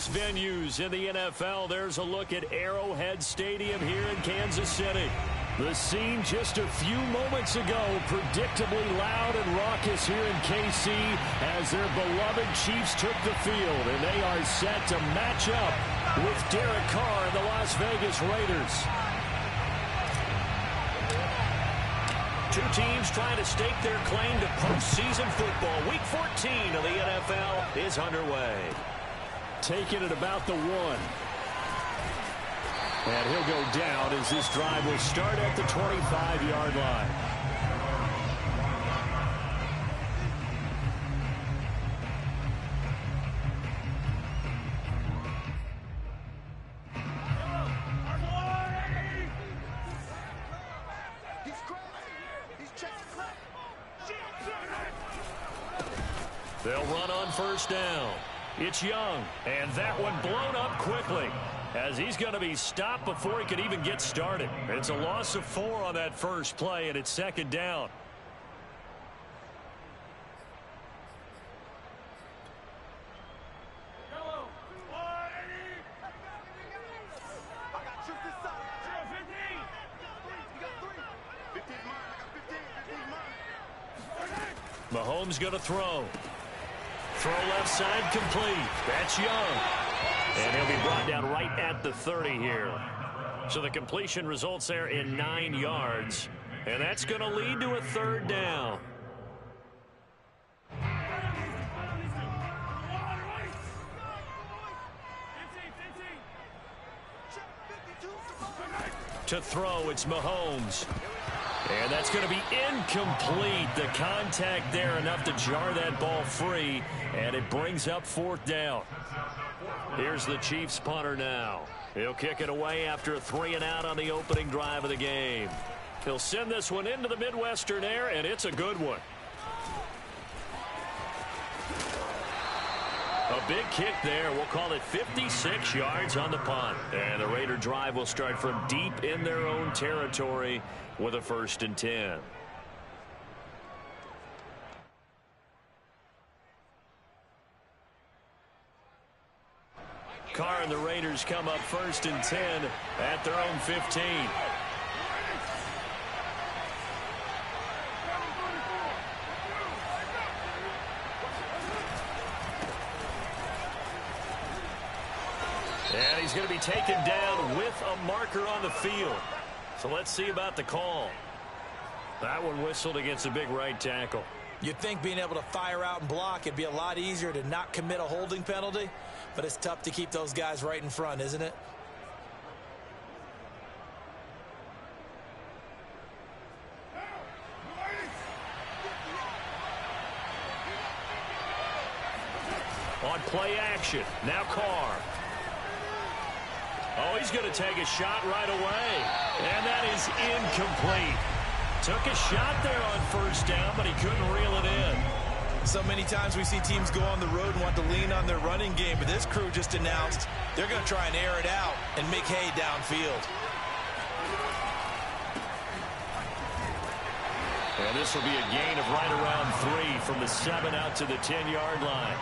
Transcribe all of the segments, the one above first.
biggest venues in the NFL. There's a look at Arrowhead Stadium here in Kansas City. The scene just a few moments ago, predictably loud and raucous here in KC as their beloved Chiefs took the field, and they are set to match up with Derek Carr and the Las Vegas Raiders. Two teams trying to stake their claim to postseason football. Week 14 of the NFL is underway. Taking it about the 1. And he'll go down as this drive will start at the 25-yard line. They'll run on first down. It's Young, and that one blown up quickly as he's going to be stopped before he could even get started. It's a loss of 4 on that first play, and it's second down. Mahomes going to throw. Throw left side complete. That's Young. And he'll be brought down right at the 30 here. So the completion results there in 9 yards. And that's going to lead to a third down. To throw, it's Mahomes. And that's going to be incomplete. The contact there enough to jar that ball free. And it brings up fourth down. Here's the Chiefs punter now. He'll kick it away after a 3-and-out on the opening drive of the game. He'll send this one into the Midwestern air, and it's a good one. A big kick there. We'll call it 56 yards on the punt. And the Raider drive will start from deep in their own territory with a 1st and 10. Carr and the Raiders come up 1st and 10 at their own 15. And he's going to be taken down with a marker on the field. So let's see about the call. That one whistled against a big right tackle. You'd think being able to fire out and block, it'd be a lot easier to not commit a holding penalty, but it's tough to keep those guys right in front, isn't it? On play action, now Carr. Oh, he's going to take a shot right away. And that is incomplete. Took a shot there on first down, but he couldn't reel it in. So many times we see teams go on the road and want to lean on their running game, but this crew just announced they're going to try and air it out and make hay downfield. And this will be a gain of right around 3 from the 7 out to the 10-yard line.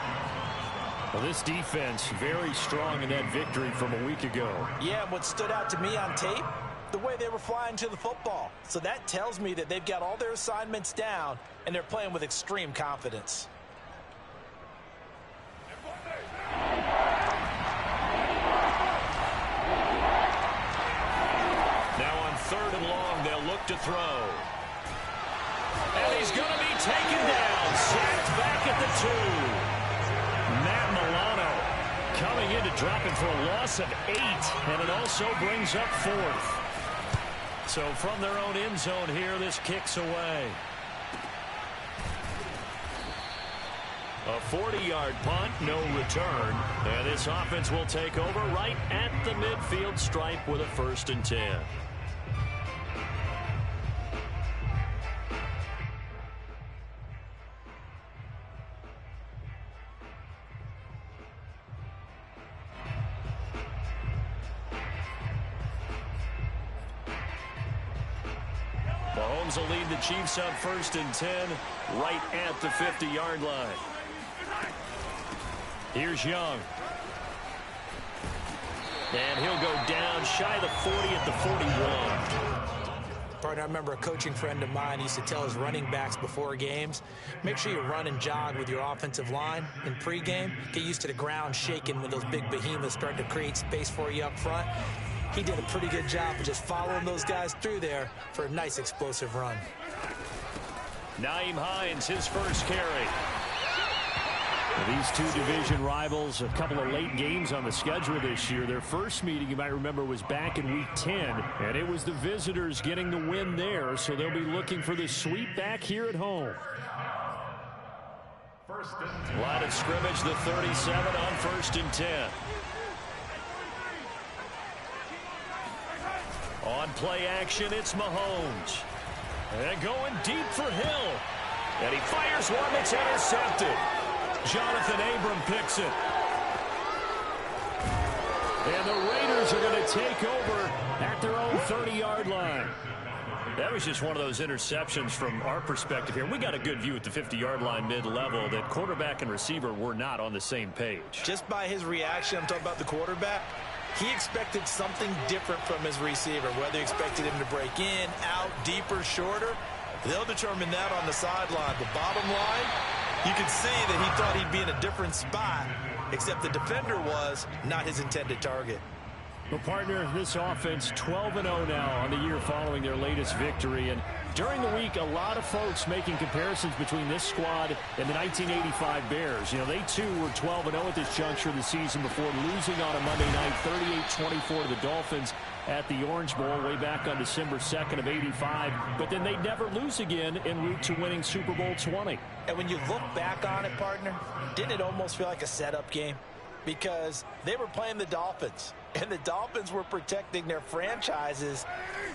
Well, this defense very strong in that victory from a week ago. Yeah, and what stood out to me on tape, the way they were flying to the football. So that tells me that they've got all their assignments down and they're playing with extreme confidence. Now on 3rd and long, they'll look to throw. And he's going to be taken down, sacked back at the 2. Matt Milano coming in to drop it for a loss of 8, and it also brings up 4th. So from their own end zone here, this kicks away. A 40-yard punt, no return, and this offense will take over right at the midfield stripe with a 1st and 10. Mahomes will lead the Chiefs up 1st and 10 right at the 50-yard line. Here's Young. And he'll go down shy of the 40 at the 41. Partner, I remember a coaching friend of mine used to tell his running backs before games, make sure you run and jog with your offensive line in pregame. Get used to the ground shaking when those big behemoths start to create space for you up front. He did a pretty good job of just following those guys through there for a nice explosive run. Naeem Hines, his first carry. These two division rivals, a couple of late games on the schedule this year. Their first meeting, you might remember, was back in Week 10, and it was the visitors getting the win there, so they'll be looking for the sweep back here at home. Line of scrimmage, the 37 on 1st and 10. On play action, it's Mahomes. And going deep for Hill. And he fires one that's intercepted. Jonathan Abram picks it. And the Raiders are going to take over at their own 30-yard line. That was just one of those interceptions from our perspective here. We got a good view at the 50-yard line mid-level that quarterback and receiver were not on the same page. Just by his reaction, I'm talking about the quarterback, he expected something different from his receiver, whether he expected him to break in, out, deeper, shorter. They'll determine that on the sideline. The bottom line, you can see that he thought he'd be in a different spot, except the defender was not his intended target. Well, partner, this offense 12-0 now on the year following their latest victory. And during the week, a lot of folks making comparisons between this squad and the 1985 Bears. You know, they too were 12-0 at this juncture of the season before losing on a Monday night 38-24 to the Dolphins at the Orange Bowl way back on December 2nd of 85. But then they'd never lose again en route to winning Super Bowl 20. And when you look back on it, partner, didn't it almost feel like a setup game? Because they were playing the Dolphins, and the Dolphins were protecting their franchise's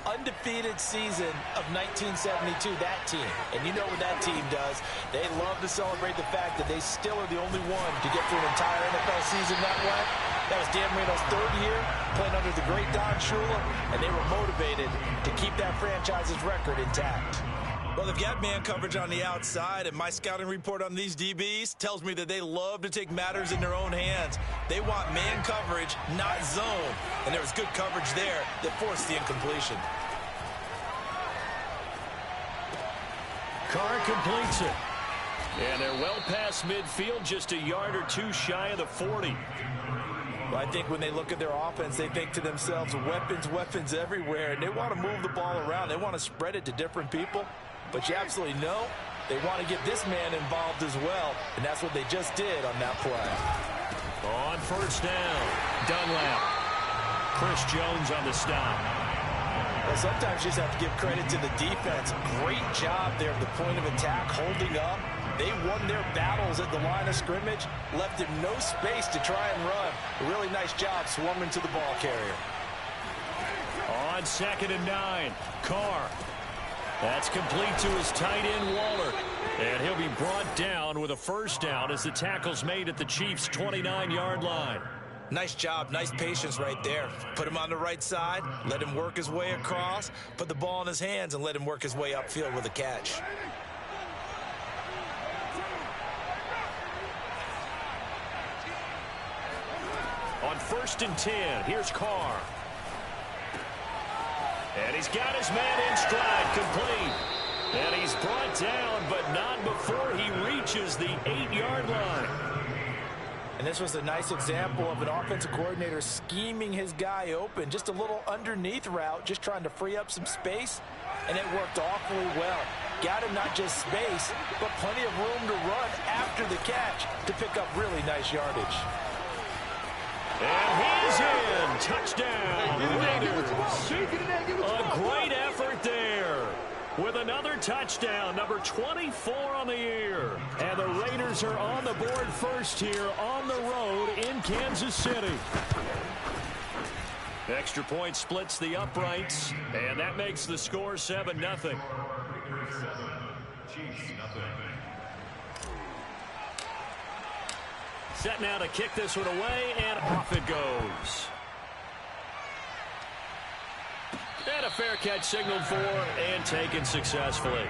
undefeated season of 1972, that team. And you know what that team does. They love to celebrate the fact that they still are the only one to get through an entire NFL season that way. That was Dan Marino's third year, playing under the great Don Shula, and they were motivated to keep that franchise's record intact. Well, they've got man coverage on the outside, and my scouting report on these DBs tells me that they love to take matters in their own hands. They want man coverage, not zone. And there was good coverage there that forced the incompletion. Carr completes it. And they're well past midfield, just a yard or two shy of the 40. Well, I think when they look at their offense, they think to themselves, weapons everywhere, and they want to move the ball around. They want to spread it to different people. But you absolutely know they want to get this man involved as well, and that's what they just did on that play. On first down, Dunlap. Chris Jones on the stop. Well, sometimes you just have to give credit to the defense. Great job there at the point of attack, holding up. They won their battles at the line of scrimmage, left him no space to try and run. A really nice job swarming to the ball carrier. On 2nd and 9, Carr. That's complete to his tight end, Waller. And he'll be brought down with a first down as the tackle's made at the Chiefs' 29-yard line. Nice job, nice patience right there. Put him on the right side, let him work his way across, put the ball in his hands, and let him work his way upfield with a catch. On 1st and 10, here's Carr. And he's got his man in stride, complete. And he's brought down, but not before he reaches the 8-yard line. And this was a nice example of an offensive coordinator scheming his guy open. Just a little underneath route, just trying to free up some space. And it worked awfully well. Got him not just space, but plenty of room to run after the catch to pick up really nice yardage. And he's in. Touchdown, Raiders. A great effort there with another touchdown, number 24 on the year. And the Raiders are on the board first here on the road in Kansas City. Extra point splits the uprights, and that makes the score 7-0. Set now to kick this one away, and off it goes. And a fair catch signaled for and taken successfully.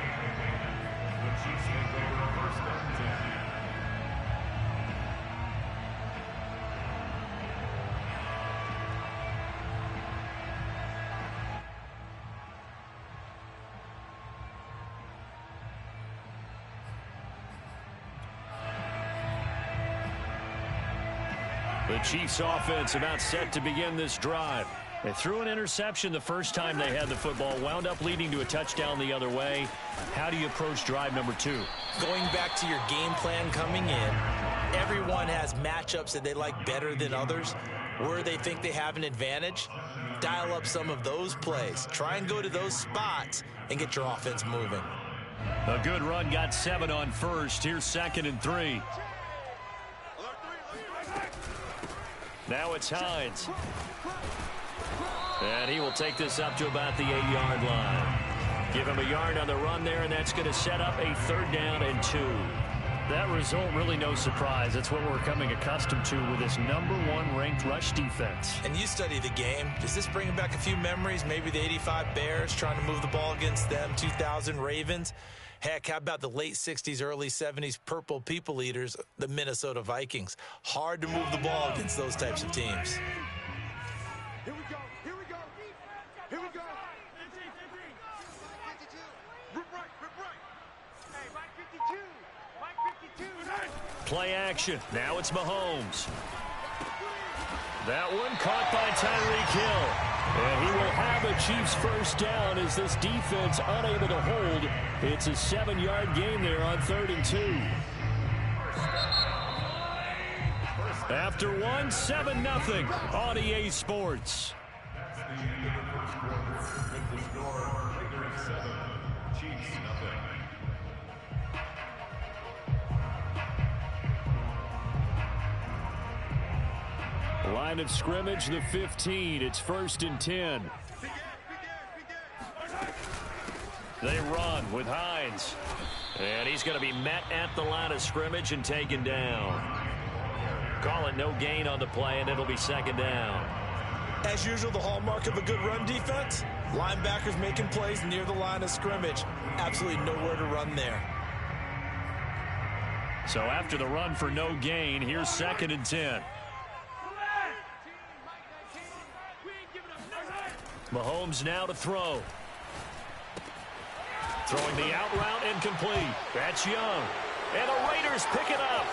The Chiefs offense about set to begin this drive. They threw an interception the first time they had the football, wound up leading to a touchdown the other way. How do you approach drive number 2? Going back to your game plan coming in, everyone has matchups that they like better than others. Where they think they have an advantage, dial up some of those plays. Try and go to those spots and get your offense moving. A good run got 7 on first. Here's 2nd and 3. Now it's Hines. And he will take this up to about the 8-yard line. Give him a yard on the run there, and that's going to set up a 3rd down and 2. That result, really no surprise. That's what we're coming accustomed to with this #1 ranked rush defense. And you study the game. Does this bring back a few memories? Maybe the 85 Bears trying to move the ball against them, 2000 Ravens. Heck, how about the late 60s, early 70s Purple People Eaters, the Minnesota Vikings? Hard to move the ball against those types of teams. Here we go. Here we go. Here we go. Rip right. Hey, right 52. Right 52. Play action. Now it's Mahomes. That one caught by Tyreek Hill. And he will have a Chiefs 1st down as this defense unable to hold. It's a 7-yard gain there on 3rd and 2. After 1, 7-0 on EA Sports. Line of scrimmage, the 15. It's 1st and 10. They run with Hines. And he's going to be met at the line of scrimmage and taken down. Call it no gain on the play, and it'll be 2nd down. As usual, the hallmark of a good run defense, linebackers making plays near the line of scrimmage. Absolutely nowhere to run there. So after the run for no gain, here's 2nd and 10. Mahomes now to throw. Throwing the out route incomplete. That's Young. And the Raiders pick it up.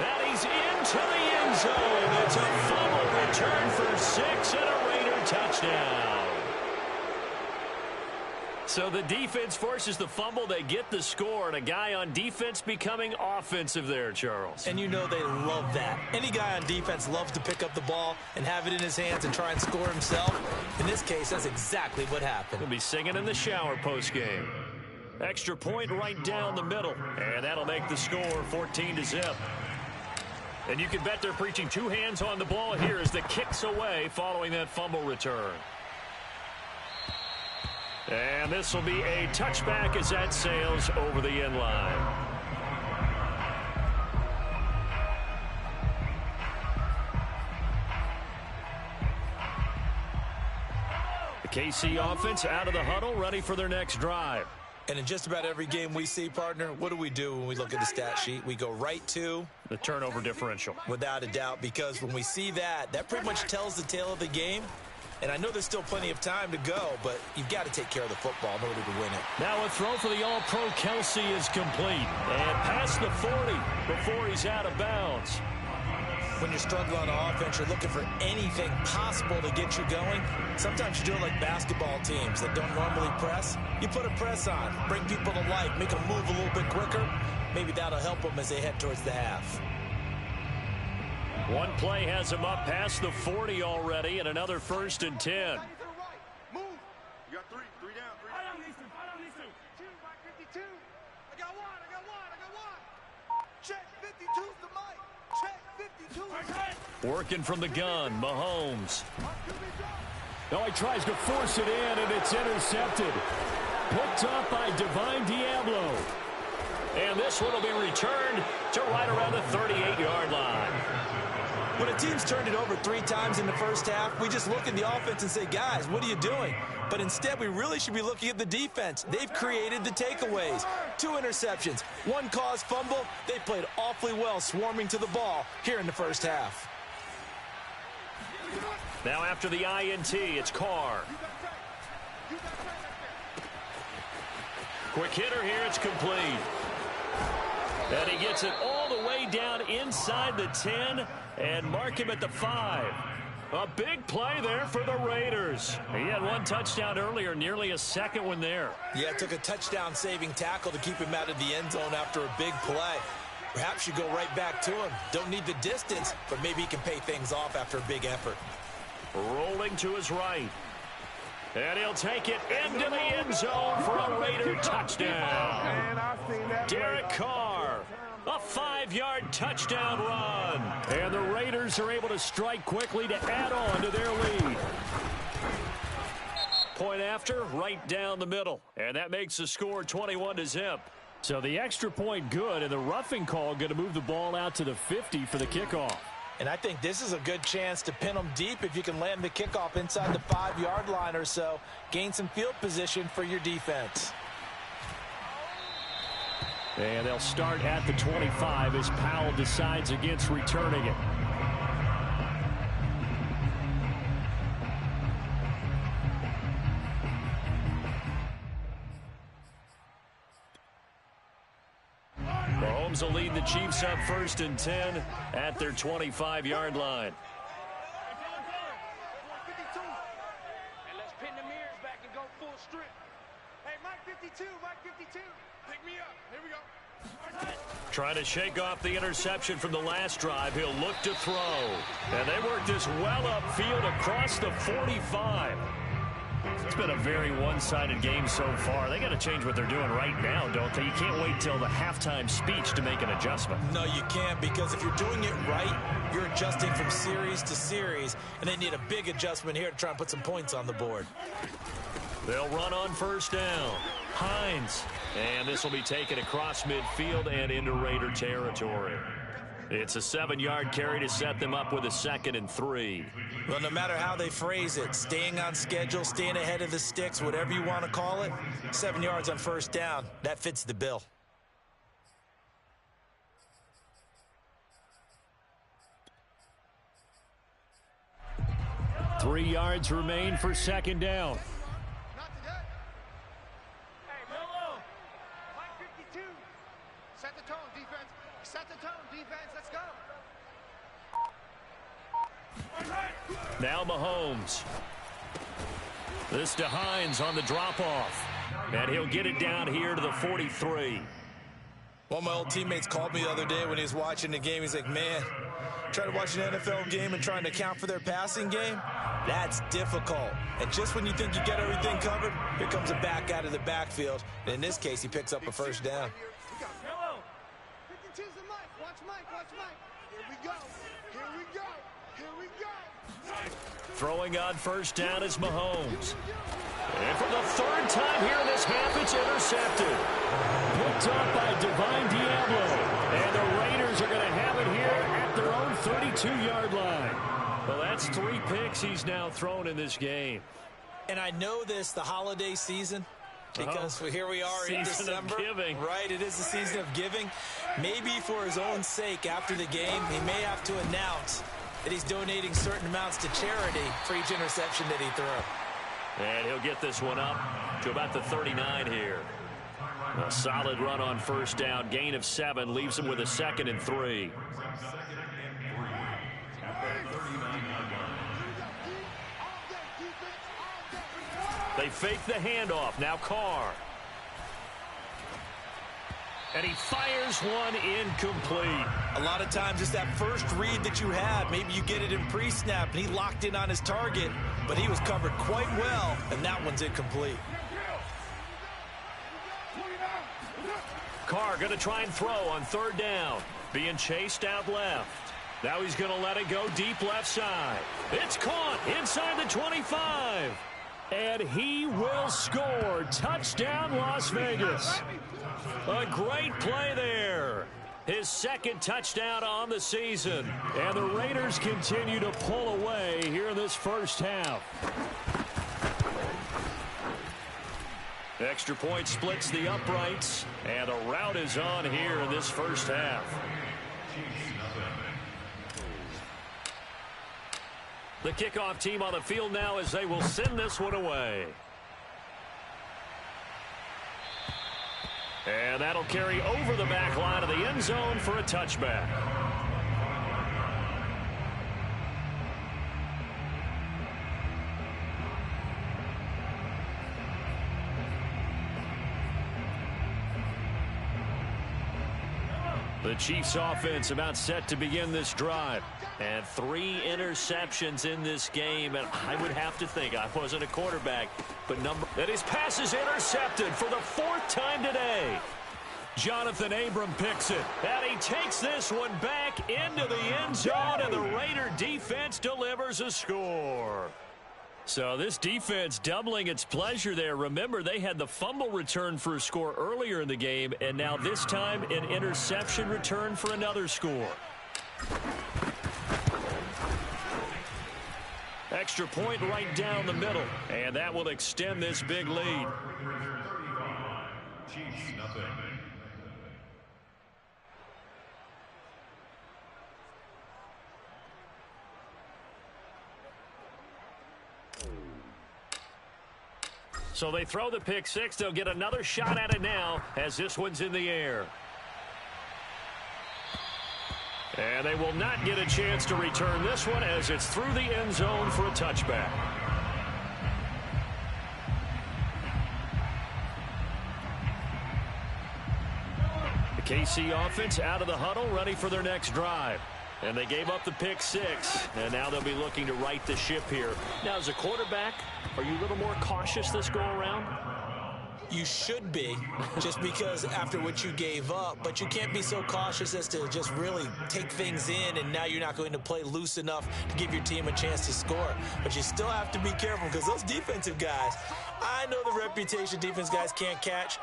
And he's into the end zone. It's a fumble return for 6 and a Raider touchdown. So the defense forces the fumble. They get the score, and a guy on defense becoming offensive there, Charles. And you know they love that. Any guy on defense loves to pick up the ball and have it in his hands and try and score himself. In this case, that's exactly what happened. He'll be singing in the shower postgame. Extra point right down the middle, and that'll make the score 14-0. And you can bet they're preaching 2 hands on the ball here as the kick's away following that fumble return. And this will be a touchback as that sails over the end line. The KC offense out of the huddle, ready for their next drive. And in just about every game we see, partner, what do we do when we look at the stat sheet? We go right to the turnover differential. Without a doubt, because when we see that, that pretty much tells the tale of the game. And I know there's still plenty of time to go, but you've got to take care of the football in order to win it. Now a throw for the All-Pro Kelsey is complete. And past the 40 before he's out of bounds. When you're struggling on offense, you're looking for anything possible to get you going. Sometimes you do it like basketball teams that don't normally press. You put a press on, bring people to life, make them move a little bit quicker. Maybe that'll help them as they head towards the half. One play has him up past the 40 already, and another 1st and 10. Move. You got 3 down. I don't need to. 2 by 52. I got one. Check 52's the mic. Check 52. Working from the gun, Mahomes. Now he tries to force it in, and it's intercepted. Picked up by Divine Diablo. And this one will be returned to right around the 38-yard line. When a team's turned it over 3 times in the first half, we just look at the offense and say, guys, what are you doing? But instead, we really should be looking at the defense. They've created the takeaways. 2 interceptions, 1 caused fumble. They played awfully well swarming to the ball here in the first half. Now after the INT, it's Carr. Quick hitter here, it's complete. And he gets it all the way down inside the 10 and mark him at the 5. A big play there for the Raiders. He had one touchdown earlier, nearly a second one there. Yeah, it took a touchdown-saving tackle to keep him out of the end zone after a big play. Perhaps you go right back to him. Don't need the distance, but maybe he can pay things off after a big effort. Rolling to his right. And he'll take it into the end zone for a Raider touchdown. Derek Carr, a 5-yard touchdown run. And the Raiders are able to strike quickly to add on to their lead. Point after, right down the middle. And that makes the score 21-0. So the extra point good, and the roughing call going to move the ball out to the 50 for the kickoff. And I think this is a good chance to pin them deep if you can land the kickoff inside the 5-yard line or so. Gain some field position for your defense. And they'll start at the 25 as Powell decides against returning it. Mahomes will lead the Chiefs up 1st and 10 at their 25-yard line. And let's pin the mirrors back and go full strip. Hey, Mike 52, Mike 52. Pick me up. Here we go. Trying to shake off the interception from the last drive. He'll look to throw. And they work this well upfield across the 45. It's been a very one-sided game so far. They got to change what they're doing right now, don't they? You can't wait till the halftime speech to make an adjustment. No, you can't, because if you're doing it right, you're adjusting from series to series, and they need a big adjustment here to try and put some points on the board. They'll run on 1st down. Hines. And this will be taken across midfield and into Raider territory. It's a 7-yard carry to set them up with a 2nd and 3. Well, no matter how they phrase it, staying on schedule, staying ahead of the sticks, whatever you want to call it, 7 yards on 1st down, that fits the bill. Three yards remain for 2nd down. Not today. Hey, Milo. Mike 52. Set the tone, defense. Set the tone, defense. Let's go. Now Mahomes. This to Hines on the drop-off. And he'll get it down here to the 43. One of my old teammates called me the other day when he was watching the game. He's like, man, trying to watch an NFL game and trying to account for their passing game, that's difficult. And just when you think you get everything covered, here comes a back out of the backfield. And in this case, he picks up a 1st down. Hello. 52's the mic. Watch Mike. Watch Mike. Here we go. Here we go. Here we go. Throwing on 1st down is Mahomes. And for the 3rd time here in this half, it's intercepted. Picked up by Divine Diablo. And the Raiders are going to have it here at their own 32-yard line. Well, that's 3 picks he's now thrown in this game. And I know this, the holiday season, because here we are in December. Season of giving. Right, it is the season of giving. Maybe for his own sake after the game, he may have to announce that he's donating certain amounts to charity for each interception that he threw. And he'll get this one up to about the 39 here. A solid run on 1st down. Gain of 7 leaves him with a 2nd and 3. They fake the handoff. Now Carr. And he fires one incomplete. A lot of times it's that first read that you have. Maybe you get it in pre-snap, and he locked in on his target, but he was covered quite well, and that one's incomplete. Carr going to try and throw on 3rd down. Being chased out left. Now he's going to let it go deep left side. It's caught inside the 25. And he will score. Touchdown, Las Vegas. A great play there. His 2nd touchdown on the season. And the Raiders continue to pull away here in this 1st half. Extra point splits the uprights. And the route is on here in this 1st half. The kickoff team on the field now as they will send this one away. And that'll carry over the back line of the end zone for a touchback. The Chiefs offense about set to begin this drive. And 3 interceptions in this game. And I would have to think, I wasn't a quarterback, but that his pass is intercepted for the 4th time today. Jonathan Abram picks it. And he takes this one back into the end zone, and the Raider defense delivers a score. So this defense doubling its pleasure there. Remember, they had the fumble return for a score earlier in the game, and now this time an interception return for another score. Extra point right down the middle, and that will extend this big lead. Chiefs, nothing. So they throw the pick six. They'll get another shot at it now as this one's in the air. And they will not get a chance to return this one as it's through the end zone for a touchback. The KC offense out of the huddle, ready for their next drive. And they gave up the pick six, and now they'll be looking to right the ship here. Now, as a quarterback, are you a little more cautious this go-around? You should be, just because after what you gave up, but you can't be so cautious as to just really take things in, and now you're not going to play loose enough to give your team a chance to score. But you still have to be careful because those defensive guys, I know the reputation defense guys can't catch.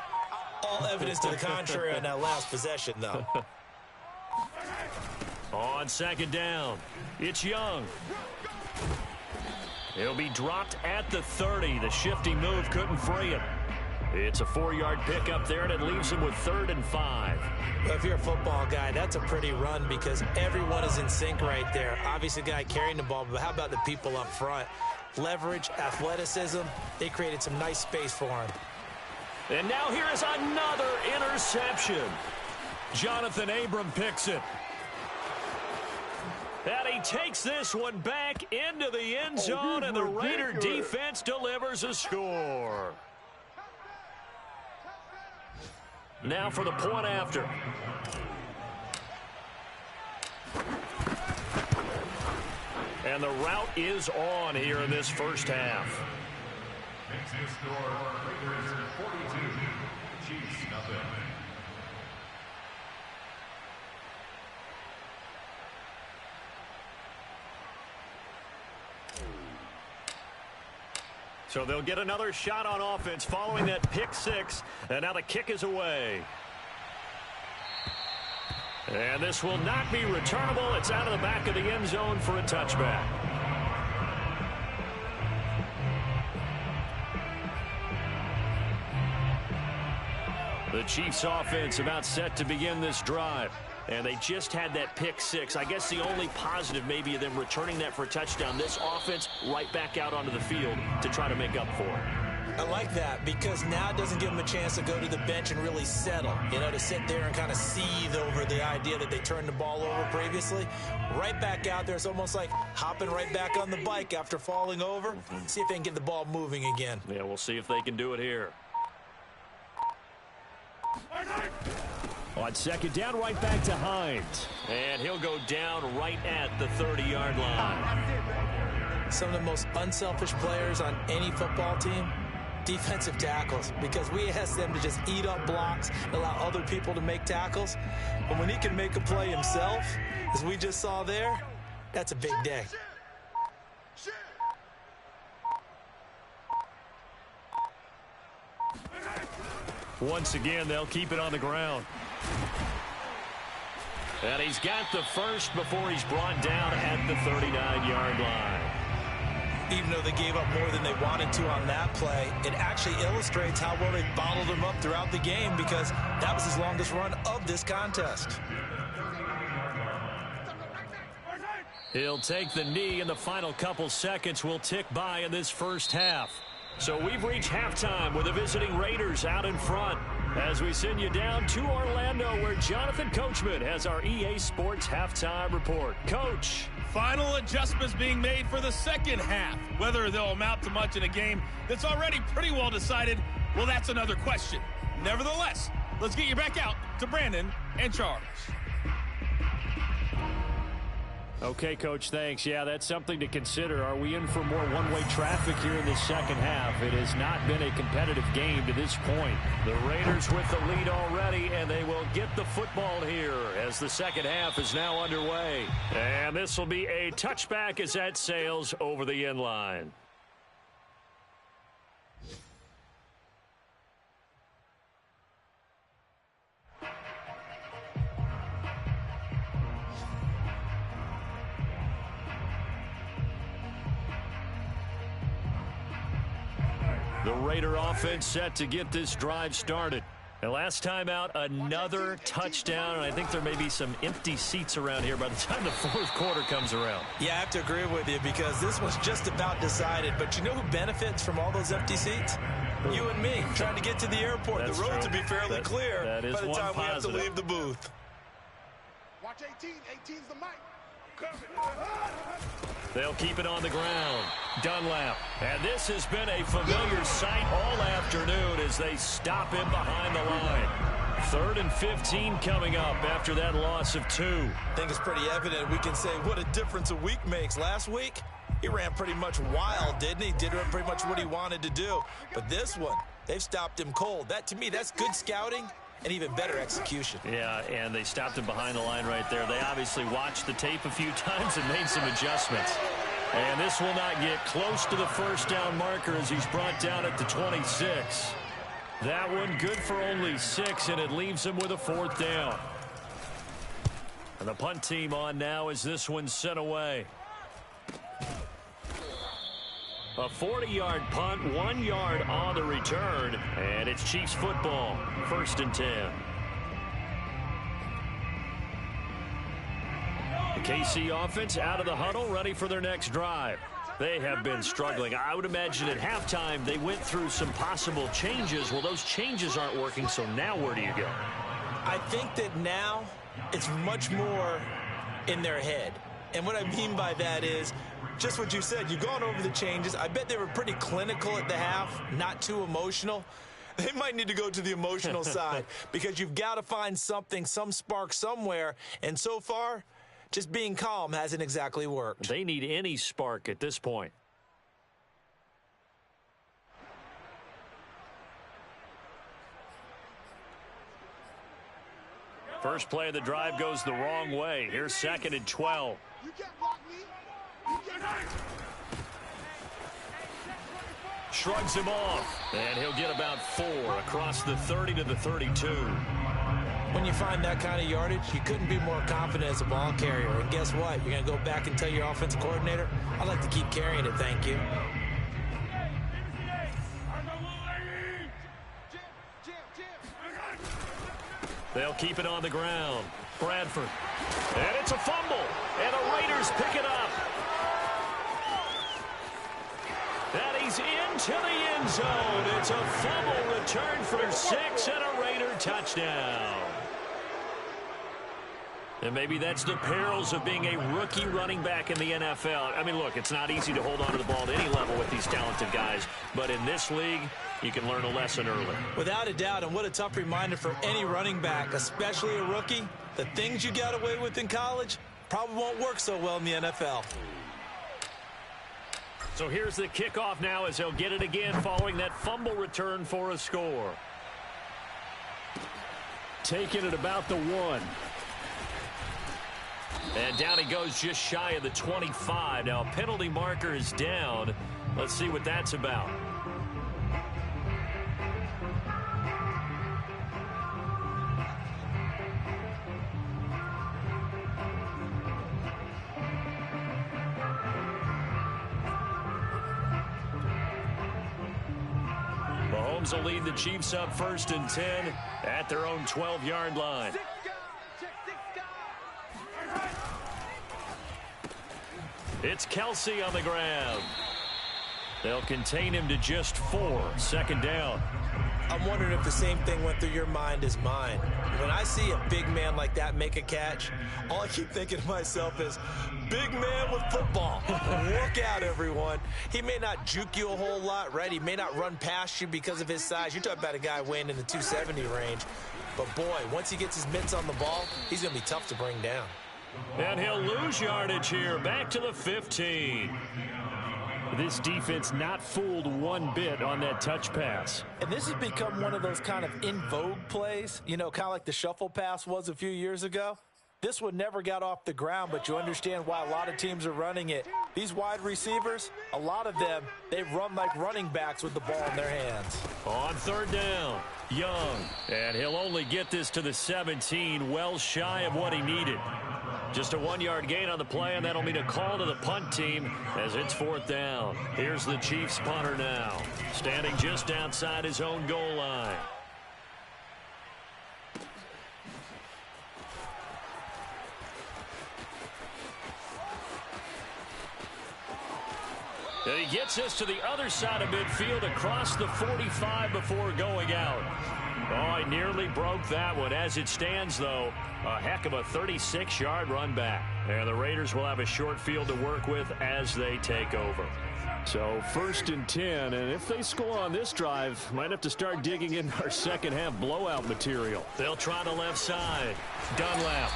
All evidence to the contrary on that last possession, though. On second down, it's Young. He'll be dropped at the 30. The shifty move couldn't free him. It's a 4-yard pickup there, and it leaves him with 3rd and 5. Well, if you're a football guy, that's a pretty run because everyone is in sync right there. Obviously, the guy carrying the ball, but how about the people up front? Leverage, athleticism, they created some nice space for him. And now here is another interception. Jonathan Abram picks it. And he takes this one back into the end zone, and the Raider defense delivers a score. Now for the point after. And the route is on here in this first half. Makes the score Raiders 42, Chiefs nothing. So they'll get another shot on offense following that pick six, and now the kick is away. And this will not be returnable. It's out of the back of the end zone for a touchback. The Chiefs offense about set to begin this drive. And they just had that pick six. I guess the only positive maybe of them returning that for a touchdown. This offense right back out onto the field to try to make up for it. I like that because now it doesn't give them a chance to go to the bench and really settle, you know, to sit there and kind of seethe over the idea that they turned the ball over previously. Right back out there, it's almost like hopping right back on the bike after falling over. See if they can get the ball moving again. Yeah, we'll see if they can do it here. On second down, right back to Hines. And he'll go down right at the 30-yard line. Some of the most unselfish players on any football team, defensive tackles, because we ask them to just eat up blocks and allow other people to make tackles. But when he can make a play himself, as we just saw there, that's a big day. Once again, they'll keep it on the ground. And he's got the first before he's brought down at the 39-yard line. Even though they gave up more than they wanted to on that play, it actually illustrates how well they bottled him up throughout the game because that was his longest run of this contest. He'll take the knee, and the final couple seconds will tick by in this first half. So we've reached halftime with the visiting Raiders out in front. As we send you down to Orlando, where Jonathan Coachman has our EA Sports halftime report. Coach. Final adjustments being made for the second half. Whether they'll amount to much in a game that's already pretty well decided, well, that's another question. Nevertheless, let's get you back out to Brandon and Charles. Okay, Coach, thanks. Yeah, that's something to consider. Are we in for more one-way traffic here in the second half? It has not been a competitive game to this point. The Raiders with the lead already, and they will get the football here as the second half is now underway. And this will be a touchback as that sails over the end line. The Raider offense set to get this drive started. And last time out, another touchdown, and I think there may be some empty seats around here by the time the fourth quarter comes around. Yeah, I have to agree with you because this was just about decided. But you know who benefits from all those empty seats? You and me, trying to get to the airport. That's the roads true. will be fairly clear that is by the one time we have to positive. leave the booth. Watch 18. 18's the mic. They'll keep it on the ground. Dunlap. And this has been a familiar sight all afternoon as they stop him behind the line. 3rd and 15 coming up after that loss of 2. I think it's pretty evident we can say what a difference a week makes. Last week, he ran pretty much wild, didn't he? Did pretty much what he wanted to do. But this one, they've stopped him cold. That, to me, that's good scouting and even better execution. Yeah, and they stopped him behind the line right there. They obviously watched the tape a few times and made some adjustments. And this will not get close to the first down marker as he's brought down at the 26. That one good for only 6, and it leaves him with a 4th down. And the punt team on now as this one's sent away. A 40-yard punt, 1 yard on the return, and it's Chiefs football, 1st and 10. The KC offense out of the huddle, ready for their next drive. They have been struggling. I would imagine at halftime they went through some possible changes. Well, those changes aren't working, so now where do you go? I think that now it's much more in their head. And what I mean by that is just what you said. You've gone over the changes. I bet they were pretty clinical at the half, not too emotional. They might need to go to the emotional side because you've got to find something, some spark somewhere. And so far, just being calm hasn't exactly worked. They need any spark at this point. First play of the drive goes the wrong way. Here's 2nd and 12. You can't block me. You can't. Shrugs him off, and he'll get about 4 across the 30 to the 32. When you find that kind of yardage, you couldn't be more confident as a ball carrier. And guess what? You're going to go back and tell your offensive coordinator, I'd like to keep carrying it, thank you. They'll keep it on the ground. Bradford. And it's a fumble. And the Raiders pick it up. And he's into the end zone. It's a fumble return for 6 and a Raider touchdown. And maybe that's the perils of being a rookie running back in the NFL. I mean, look, it's not easy to hold on to the ball at any level with these talented guys. But in this league, you can learn a lesson early. Without a doubt, and what a tough reminder for any running back, especially a rookie. The things you got away with in college probably won't work so well in the NFL. So here's the kickoff now as they'll get it again following that fumble return for a score. Taking it about the 1. And down he goes just shy of the 25. Now a penalty marker is down. Let's see what that's about. Mahomes will lead the Chiefs up 1st and 10 at their own 12-yard line. It's Kelsey on the ground. They'll contain him to just 4. Second down. I'm wondering if the same thing went through your mind as mine. When I see a big man like that make a catch, all I keep thinking to myself is, big man with football. Look out, everyone. He may not juke you a whole lot, right? He may not run past you because of his size. You're talking about a guy weighing in the 270 range. But, boy, once he gets his mitts on the ball, he's going to be tough to bring down. And he'll lose yardage here. Back to the 15. This defense not fooled one bit on that touch pass. And this has become one of those kind of in vogue plays, you know, kind of like the shuffle pass was a few years ago. This one never got off the ground, but you understand why a lot of teams are running it. These wide receivers, a lot of them, they run like running backs with the ball in their hands. On third down, Young. And he'll only get this to the 17, well shy of what he needed. Just a 1-yard gain on the play, and that'll mean a call to the punt team as it's fourth down. Here's the Chiefs punter now, standing just outside his own goal line. And he gets us to the other side of midfield across the 45 before going out. Oh, he nearly broke that one. As it stands, though, a heck of a 36-yard run back. And the Raiders will have a short field to work with as they take over. So 1st and 10, and if they score on this drive, might have to start digging in our second half blowout material. They'll try the left side. Dunlap.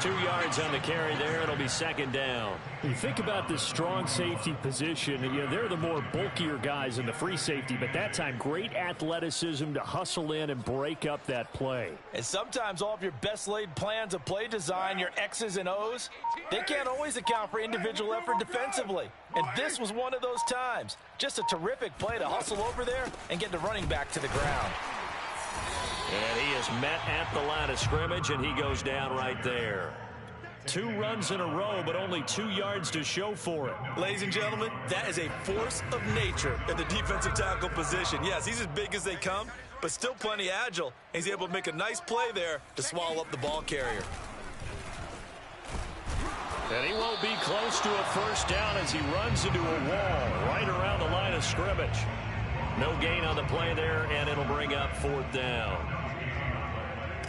2 yards on the carry there. It'll be second down. You think about this strong safety position, and they're the more bulkier guys in the free safety, but that time great athleticism to hustle in and break up that play. And sometimes all of your best laid plans of play design, your X's and O's, they can't always account for individual effort defensively. And this was one of those times. Just a terrific play to hustle over there and get the running back to the ground. And he is met at the line of scrimmage, and he goes down right there. 2 runs in a row, but only 2 yards to show for it. Ladies and gentlemen, that is a force of nature in the defensive tackle position. Yes, he's as big as they come, but still plenty agile. He's able to make a nice play there to swallow up the ball carrier. And he won't be close to a first down as he runs into a wall right around the line of scrimmage. No gain on the play there, and it'll bring up fourth down.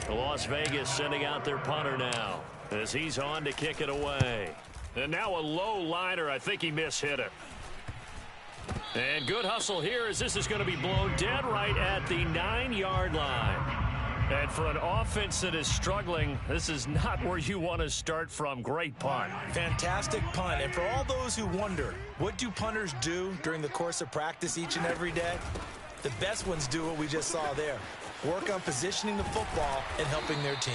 Las Vegas sending out their punter now as he's on to kick it away. And now a low liner. I think he mishit it. And good hustle here as this is going to be blown dead right at the 9-yard line. And for an offense that is struggling, this is not where you want to start from. Great punt. Fantastic punt. And for all those who wonder, what do punters do during the course of practice each and every day? The best ones do what we just saw there. Work on positioning the football and helping their team.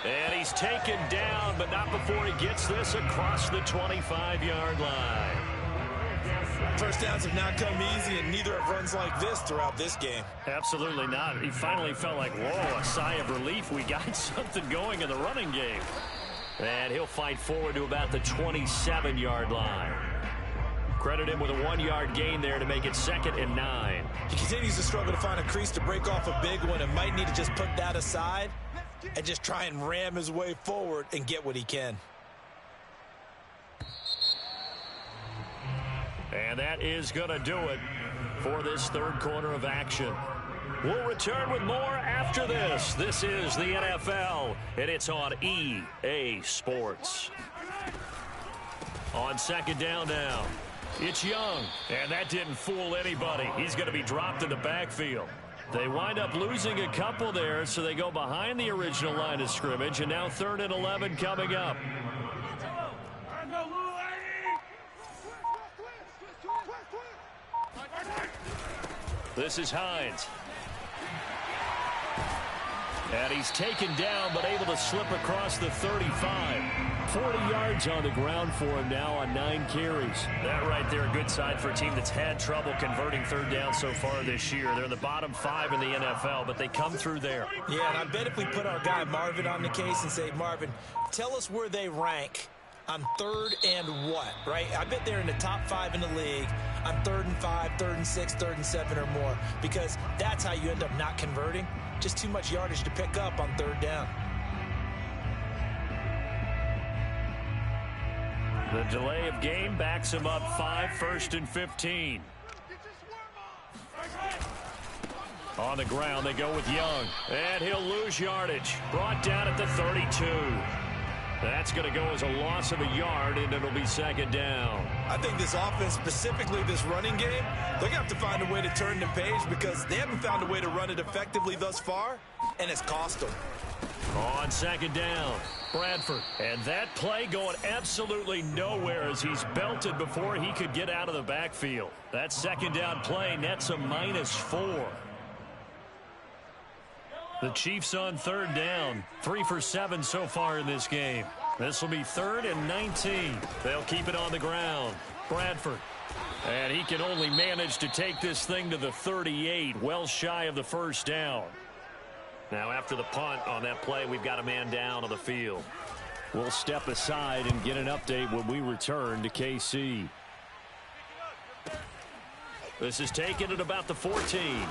And he's taken down, but not before he gets this across the 25-yard line. First downs have not come easy, and neither have runs like this throughout this game. Absolutely not. He finally felt like, whoa, a sigh of relief. We got something going in the running game. And he'll fight forward to about the 27-yard line. Credit him with a 1-yard gain there to make it 2nd and 9. He continues to struggle to find a crease to break off a big one and might need to just put that aside and just try and ram his way forward and get what he can. And that is going to do it for this third quarter of action. We'll return with more after this. This is the NFL, and it's on EA Sports. On second down now, it's Young, and that didn't fool anybody. He's going to be dropped in the backfield. They wind up losing a couple there, so they go behind the original line of scrimmage, and now 3rd and 11 coming up. This is Hines. And he's taken down, but able to slip across the 35. 40 yards on the ground for him now on 9 carries. That right there, a good sign for a team that's had trouble converting third down so far this year. They're in the bottom 5 in the NFL, but they come through there. Yeah, and I bet if we put our guy Marvin on the case and say, Marvin, tell us where they rank on 3rd and what, right? I bet they're in the top 5 in the league on 3rd and 5, 3rd and 6, 3rd and 7 or more, because that's how you end up not converting. Just too much yardage to pick up on 3rd down. The delay of game backs him up 5, 1st and 15. On the ground, they go with Young. And he'll lose yardage. Brought down at the 32. That's going to go as a loss of a yard, and it'll be 2nd down. I think this offense, specifically this running game, they're going to have to find a way to turn the page because they haven't found a way to run it effectively thus far, and it's cost them. On 2nd down, Bradford. And that play going absolutely nowhere as he's belted before he could get out of the backfield. That 2nd down play nets a -4. The Chiefs on 3rd down. 3 for 7 so far in this game. This will be 3rd and 19. They'll keep it on the ground. Bradford. And he can only manage to take this thing to the 38, well shy of the 1st down. Now after the punt on that play, we've got a man down on the field. We'll step aside and get an update when we return to KC. This is taken at about the 14.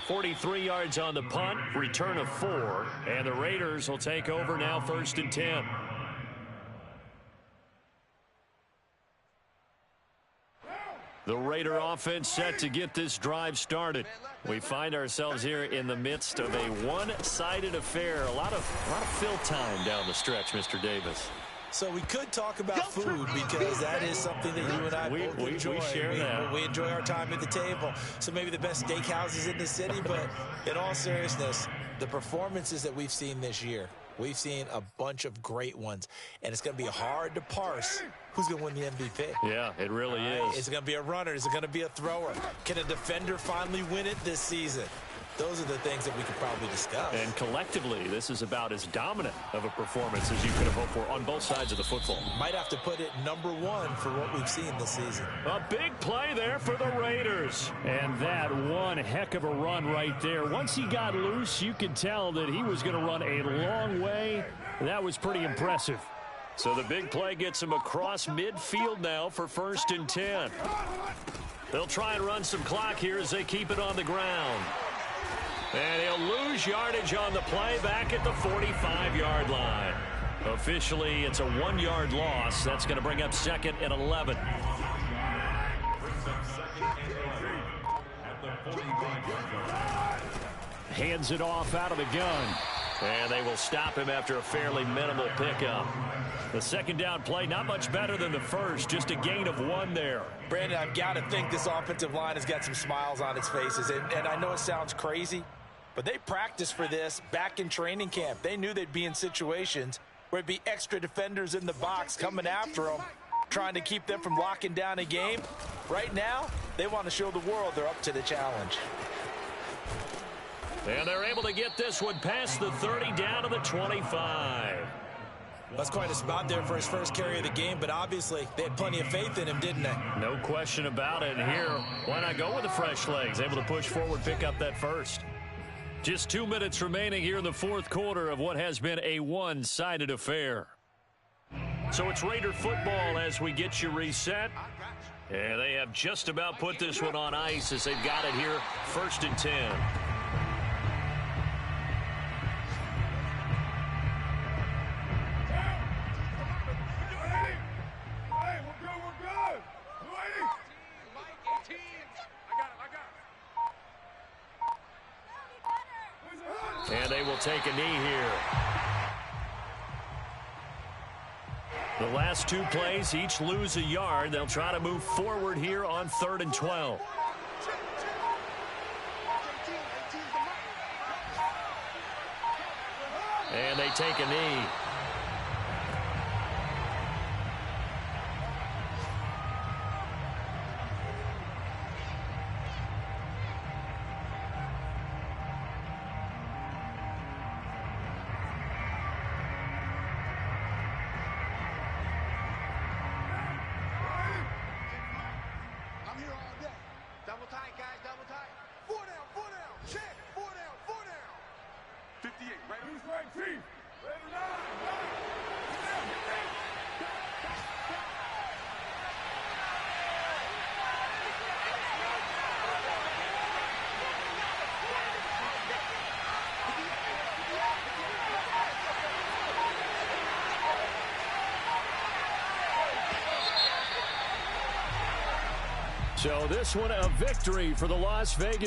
43 yards on the punt, return of 4, and the Raiders will take over now 1st and 10. The Raider offense set to get this drive started. We find ourselves here in the midst of a one-sided affair. A lot of fill time down the stretch, Mr. Davis. So we could talk about food because that is something that you and I both enjoy. We share that. We enjoy our time at the table. So maybe the best steakhouses in the city, but in all seriousness, the performances that we've seen this year, we've seen a bunch of great ones, and it's going to be hard to parse who's going to win the MVP. Yeah, it really is. Is it going to be a runner? Is it going to be a thrower? Can a defender finally win it this season? Those are the things that we could probably discuss. And collectively, this is about as dominant of a performance as you could have hoped for on both sides of the football. Might have to put it #1 for what we've seen this season. A big play there for the Raiders. And that one heck of a run right there. Once he got loose, you could tell that he was going to run a long way. That was pretty impressive. So the big play gets him across midfield now for 1st and 10. They'll try and run some clock here as they keep it on the ground. And he'll lose yardage on the play back at the 45-yard line. Officially, it's a 1-yard loss. That's going to bring up 2nd and 11. Hands it off out of the gun. And they will stop him after a fairly minimal pickup. The 2nd down play, not much better than the first, just a gain of 1 there. Brandon, I've got to think this offensive line has got some smiles on its faces. And I know it sounds crazy, but they practiced for this back in training camp. They knew they'd be in situations where it'd be extra defenders in the box coming after them, trying to keep them from locking down a game. Right now, they want to show the world they're up to the challenge. And they're able to get this one past the 30 down to the 25. That's quite a spot there for his first carry of the game, but obviously they had plenty of faith in him, didn't they? No question about it. And here, why not go with the fresh legs? Able to push forward, pick up that first. Just 2 minutes remaining here in the 4th quarter of what has been a one-sided affair. So it's Raider football as we get you reset. And they have just about put this one on ice as they've got it here, 1st and 10. And they will take a knee here. The last 2 plays, each lose a yard. They'll try to move forward here on 3rd and 12. And they take a knee. So this one a victory for the Las Vegas